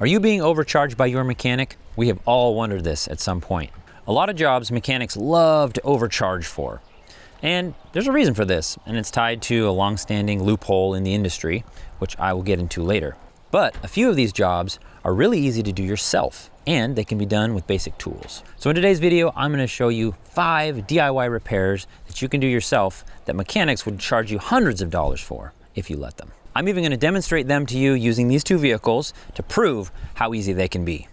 Are you being overcharged by your mechanic? We have all wondered this at some point. A lot of jobs mechanics love to overcharge for. And there's a reason for this, and it's tied to a long-standing loophole in the industry, which I will get into later. But a few of these jobs are really easy to do yourself, and they can be done with basic tools. So in today's video, I'm going to show you 5 DIY repairs that you can do yourself that mechanics would charge you hundreds of dollars for if you let them. I'm even going to demonstrate them to you using these 2 vehicles to prove how easy they can be.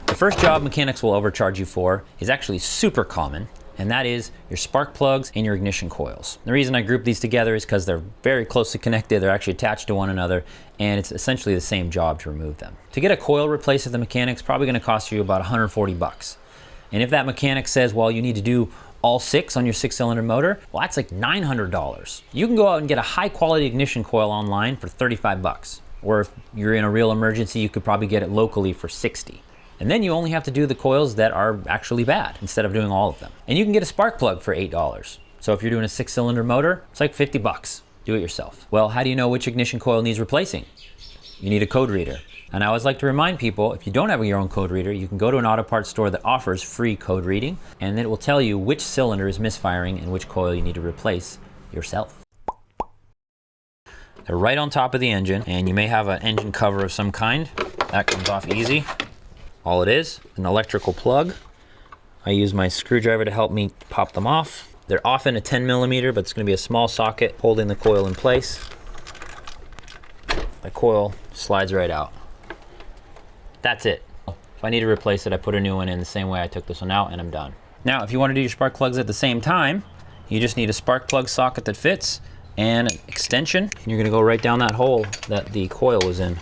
The first job mechanics will overcharge you for is actually super common, and that is your spark plugs and your ignition coils. The reason I group these together is because they're very closely connected, they're actually attached to one another, and it's essentially the same job to remove them. To get a coil replaced at the mechanic's probably going to cost you about 140 bucks. And if that mechanic says, well, you need to do all 6 on your 6-cylinder motor, well, that's like $900. You can go out and get a high quality ignition coil online for 35 bucks. Or if you're in a real emergency, you could probably get it locally for 60. And then you only have to do the coils that are actually bad instead of doing all of them. And you can get a spark plug for $8. So if you're doing a 6-cylinder motor, it's like 50 bucks. Do it yourself. Well, how do you know which ignition coil needs replacing? You need a code reader. And I always like to remind people, if you don't have your own code reader, you can go to an auto parts store that offers free code reading, and it will tell you which cylinder is misfiring and which coil you need to replace yourself. They're right on top of the engine, and you may have an engine cover of some kind. That comes off easy. All it is, an electrical plug. I use my screwdriver to help me pop them off. They're often a 10 millimeter, but it's going to be a small socket holding the coil in place. The coil slides right out. That's it. If I need to replace it, I put a new one in the same way I took this one out, and I'm done. Now, if you want to do your spark plugs at the same time, you just need a spark plug socket that fits and an extension. And you're going to go right down that hole that the coil was in.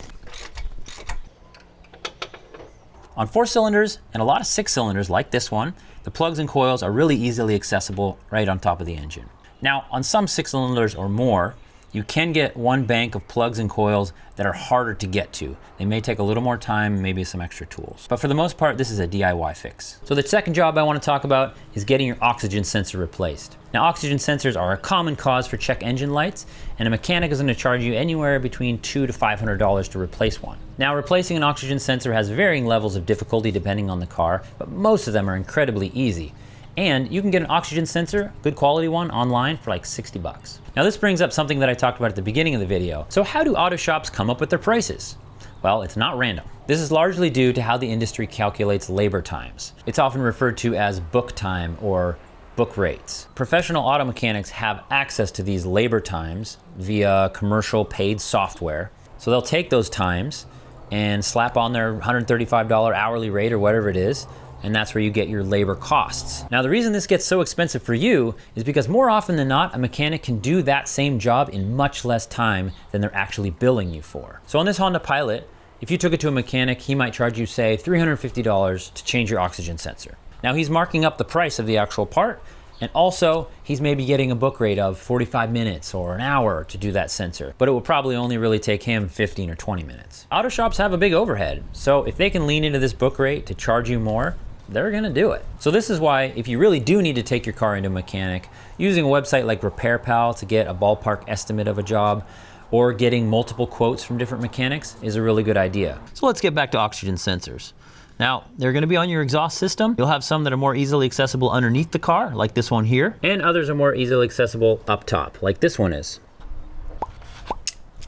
On 4 cylinders and a lot of 6 cylinders like this one, the plugs and coils are really easily accessible right on top of the engine. Now, on some 6 cylinders or more, you can get one bank of plugs and coils that are harder to get to. They may take a little more time, maybe some extra tools. But for the most part, this is a DIY fix. So the second job I want to talk about is getting your oxygen sensor replaced. Now, oxygen sensors are a common cause for check engine lights, and a mechanic is going to charge you anywhere between $200 to $500 to replace one. Now, replacing an oxygen sensor has varying levels of difficulty depending on the car, but most of them are incredibly easy. And you can get an oxygen sensor, good quality one, online for like 60 bucks. Now this brings up something that I talked about at the beginning of the video. So how do auto shops come up with their prices? Well, it's not random. This is largely due to how the industry calculates labor times. It's often referred to as book time or book rates. Professional auto mechanics have access to these labor times via commercial paid software. So they'll take those times and slap on their $135 hourly rate or whatever it is, and that's where you get your labor costs. Now, the reason this gets so expensive for you is because more often than not, a mechanic can do that same job in much less time than they're actually billing you for. So on this Honda Pilot, if you took it to a mechanic, he might charge you, say, $350 to change your oxygen sensor. Now, he's marking up the price of the actual part, and also he's maybe getting a book rate of 45 minutes or an hour to do that sensor, but it will probably only really take him 15 or 20 minutes. Auto shops have a big overhead, so if they can lean into this book rate to charge you more, they're gonna do it. So this is why, if you really do need to take your car into a mechanic, using a website like RepairPal to get a ballpark estimate of a job, or getting multiple quotes from different mechanics is a really good idea. So let's get back to oxygen sensors. Now, they're gonna be on your exhaust system. You'll have some that are more easily accessible underneath the car, like this one here, and others are more easily accessible up top, like this one is.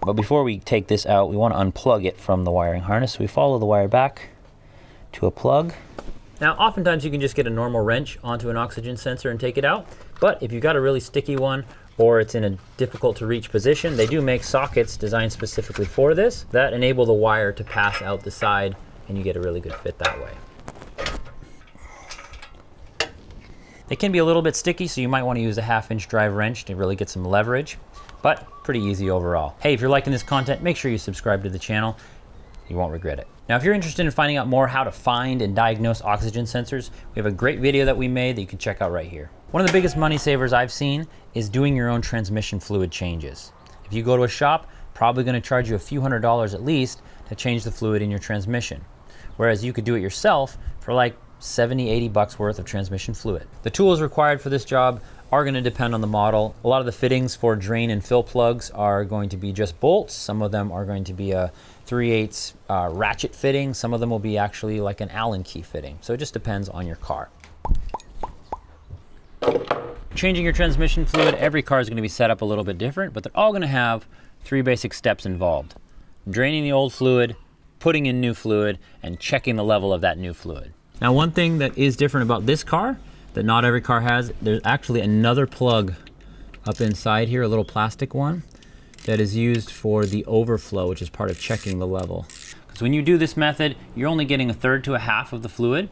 But before we take this out, we wanna unplug it from the wiring harness. So we follow the wire back to a plug. Now, oftentimes you can just get a normal wrench onto an oxygen sensor and take it out, but if you've got a really sticky one or it's in a difficult to reach position, they do make sockets designed specifically for this that enable the wire to pass out the side, and you get a really good fit that way. They can be a little bit sticky, so you might want to use a 1/2-inch drive wrench to really get some leverage, but pretty easy overall. Hey, if you're liking this content, make sure you subscribe to the channel. You won't regret it. Now, if you're interested in finding out more how to find and diagnose oxygen sensors, we have a great video that we made that you can check out right here. One of the biggest money savers I've seen is doing your own transmission fluid changes. If you go to a shop, probably gonna charge you a few $100s at least to change the fluid in your transmission. Whereas you could do it yourself for like 70, 80 bucks worth of transmission fluid. The tools required for this job are going to depend on the model. A lot of the fittings for drain and fill plugs are going to be just bolts. Some of them are going to be a 3/8 ratchet fitting. Some of them will be actually like an Allen key fitting. So it just depends on your car. Changing your transmission fluid, every car is going to be set up a little bit different, but they're all going to have 3 basic steps involved. Draining the old fluid, putting in new fluid, and checking the level of that new fluid. Now, one thing that is different about this car that not every car has, there's actually another plug up inside here, a little plastic one, that is used for the overflow, which is part of checking the level. Because when you do this method, you're only getting 1/3 to 1/2 of the fluid,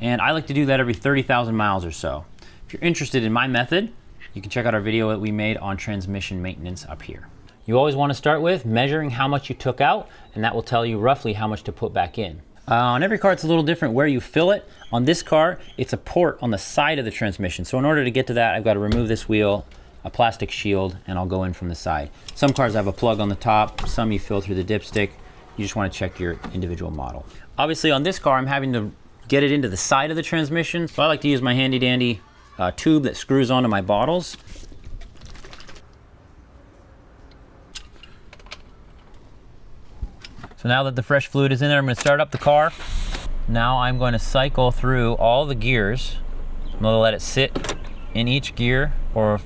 and I like to do that every 30,000 miles or so. If you're interested in my method, you can check out our video that we made on transmission maintenance up here. You always want to start with measuring how much you took out, and that will tell you roughly how much to put back in. On every car, it's a little different where you fill it. On this car, it's a port on the side of the transmission. So in order to get to that, I've got to remove this wheel, a plastic shield, and I'll go in from the side. Some cars have a plug on the top, some you fill through the dipstick. You just want to check your individual model. Obviously on this car, I'm having to get it into the side of the transmission. So I like to use my handy dandy tube that screws onto my bottles. So now that the fresh fluid is in there, I'm going to start up the car. Now I'm going to cycle through all the gears. I'm going to let it sit in each gear for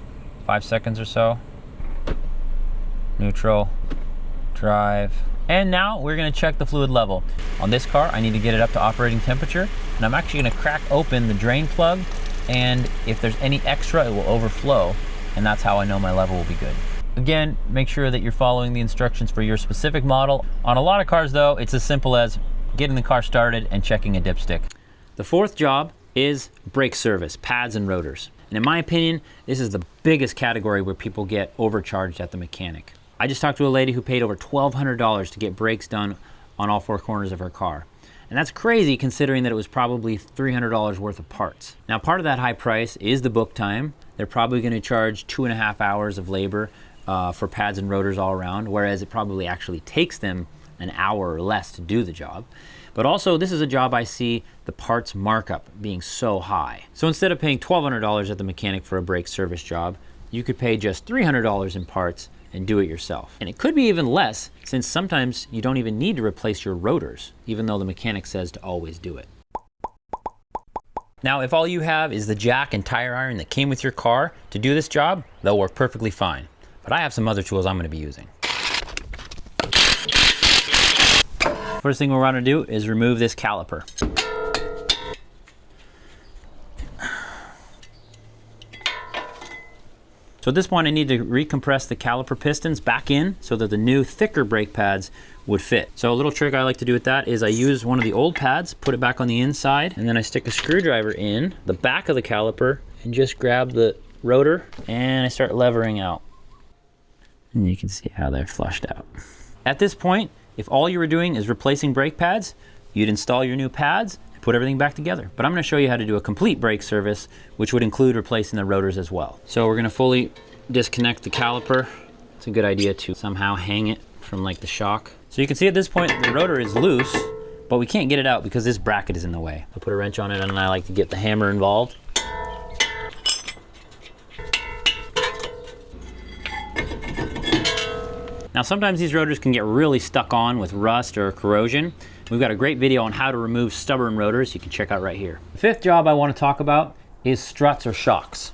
5 seconds or so. Neutral, drive. And now we're going to check the fluid level. On this car, I need to get it up to operating temperature. And I'm actually going to crack open the drain plug. And if there's any extra, it will overflow. And that's how I know my level will be good. Again, make sure that you're following the instructions for your specific model. On a lot of cars though, it's as simple as getting the car started and checking a dipstick. The fourth job is brake service, pads and rotors. And in my opinion, this is the biggest category where people get overcharged at the mechanic. I just talked to a lady who paid over $1,200 to get brakes done on all 4 corners of her car. And that's crazy considering that it was probably $300 worth of parts. Now, part of that high price is the book time. They're probably going to charge 2.5 hours of labor for pads and rotors all around, whereas it probably actually takes them an hour or less to do the job. But also, this is a job I see the parts markup being so high. So instead of paying $1,200 at the mechanic for a brake service job, you could pay just $300 in parts and do it yourself. And it could be even less, since sometimes you don't even need to replace your rotors, even though the mechanic says to always do it. Now, if all you have is the jack and tire iron that came with your car to do this job, they'll work perfectly fine. But I have some other tools I'm going to be using. First thing we're going to do is remove this caliper. So at this point I need to recompress the caliper pistons back in so that the new thicker brake pads would fit. So a little trick I like to do with that is I use one of the old pads, put it back on the inside, and then I stick a screwdriver in the back of the caliper and just grab the rotor and I start levering out. And you can see how they're flushed out. At this point, if all you were doing is replacing brake pads, you'd install your new pads and put everything back together. But I'm going to show you how to do a complete brake service, which would include replacing the rotors as well. So we're going to fully disconnect the caliper. It's a good idea to somehow hang it from like the shock. So you can see at this point the rotor is loose, but we can't get it out because this bracket is in the way. I'll put a wrench on it and I like to get the hammer involved. Now sometimes these rotors can get really stuck on with rust or corrosion. We've got a great video on how to remove stubborn rotors you can check out right here. The fifth job I want to talk about is struts or shocks.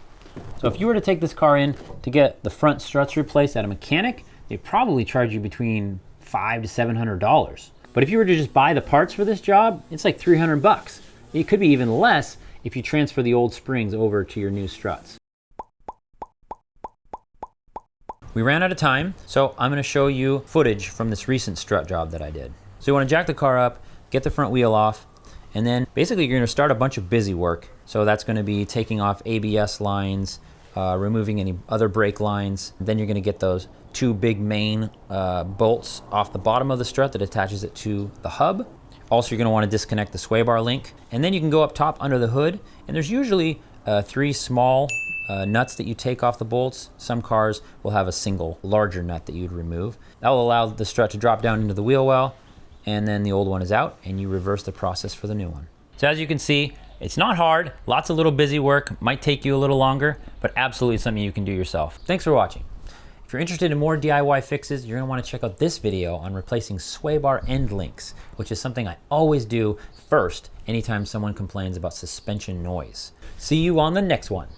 So if you were to take this car in to get the front struts replaced at a mechanic, they'd probably charge you between $500 to $700. But if you were to just buy the parts for this job, it's like 300 bucks. It could be even less if you transfer the old springs over to your new struts. We ran out of time, so I'm going to show you footage from this recent strut job that I did. So you want to jack the car up, get the front wheel off, and then basically you're going to start a bunch of busy work. So that's going to be taking off ABS lines, removing any other brake lines. Then you're going to get those 2 big main bolts off the bottom of the strut that attaches it to the hub. Also, you're going to want to disconnect the sway bar link. And then you can go up top under the hood, and there's usually 3 small nuts that you take off the bolts. Some cars will have a single larger nut that you'd remove. That will allow the strut to drop down into the wheel well, and then the old one is out and you reverse the process for the new one. So as you can see, it's not hard, lots of little busy work, might take you a little longer, but absolutely something you can do yourself. Thanks for watching. If you're interested in more DIY fixes, you're gonna wanna check out this video on replacing sway bar end links, which is something I always do first anytime someone complains about suspension noise. See you on the next one.